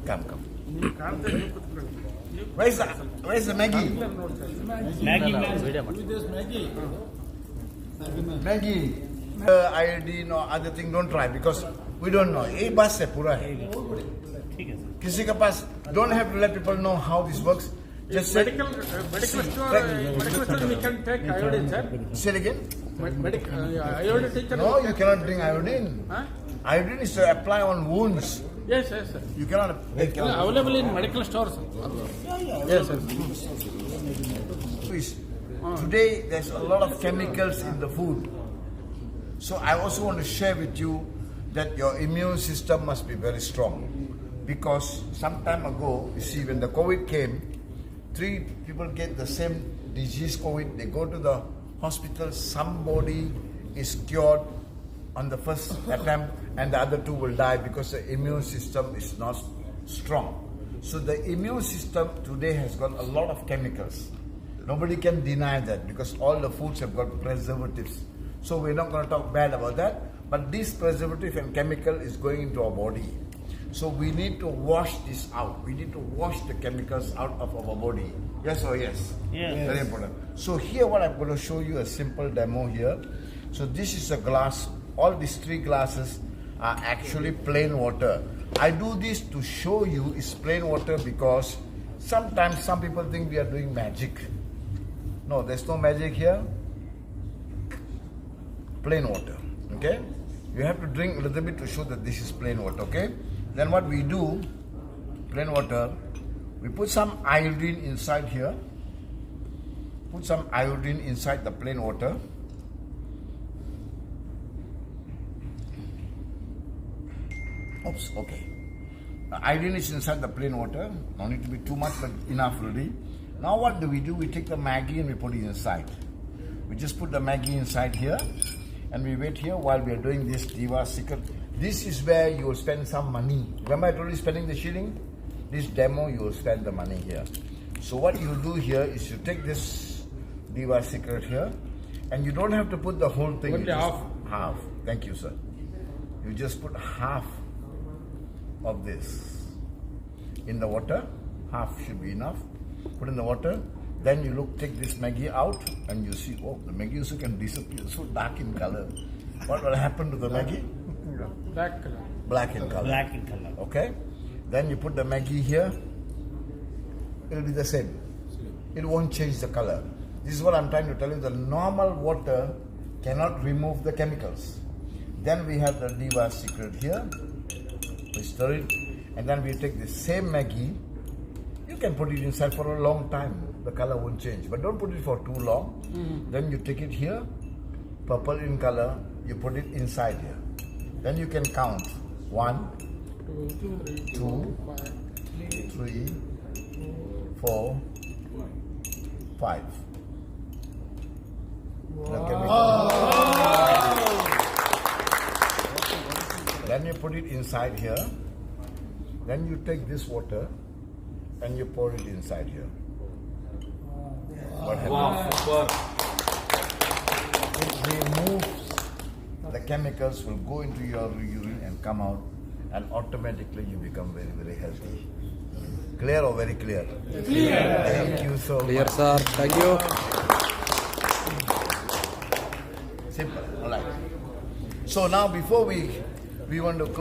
Come. Where's the Maggie? Maggie. Iodine or other thing don't try because we don't know. एक बात से पूरा है. किसी के पास don't have to let people know how this works. Just say medical store we can take iodine, sir. Say it again. Iodine teacher. No, you cannot drink iodine. Huh? Iodine is to apply on wounds. Yes, sir. You cannot. Available in medical stores. Yes, sir. Please. Today there's a lot of chemicals in the food. So I also want to share with you that your immune system must be very strong. Because some time ago, you see, when the COVID came, 3 people get the same disease, COVID. They go to the hospital, somebody is cured on the first attempt and the other 2 will die because the immune system is not strong. So the immune system today has got a lot of chemicals. Nobody can deny that because all the foods have got preservatives. So we're not going to talk bad about that. But this preservative and chemical is going into our body. So we need to wash this out. We need to wash the chemicals out of our body. Yes or yes? Yes. Very important. So here what I'm going to show you a simple demo here. So this is a glass. All these 3 glasses are actually plain water. I do this to show you it's plain water because sometimes some people think we are doing magic. No, there's no magic here. Plain water. Okay? You have to drink a little bit to show that this is plain water. Okay? Then what we do, plain water, we put some iodine inside here. Put some iodine inside the plain water. Oops, okay. Iodine is inside the plain water. No need to be too much, but enough already. Now what do? We take the Maggi and we put it inside. We just put the Maggi inside here. And we wait here while we are doing this Diva secret. This is where you will spend some money. Remember I told you spending the shilling? This demo you will spend the money here. So what you do here is you take this Diva secret here and you don't have to put the whole thing. Only half. Half. Thank you, sir. You just put half of this in the water. Half should be enough. Put in the water. Then you take this Maggi out and you see, oh, the Maggi also can disappear. So dark in color. What will happen to the Maggi? Black color. Black in color. Black in color. Okay. Then you put the Maggi here. It will be the same. It won't change the color. This is what I'm trying to tell you. The normal water cannot remove the chemicals. Then we have the Diva secret here. We stir it. And then we take the same Maggi. You can put it inside for a long time. The color won't change. But don't put it for too long. Then you take it here. Purple in color. You put it inside here. Then you can count. 1, 2, 3, 4, 5. Then you put it inside here. Then you take this water and you pour it inside here. What happens? It removes the chemicals, will go into your urine and come out, and automatically you become very, very healthy. Clear or very clear? Clear. Thank you so Clear, much. sir. Thank you. Simple. All right. So now before we want to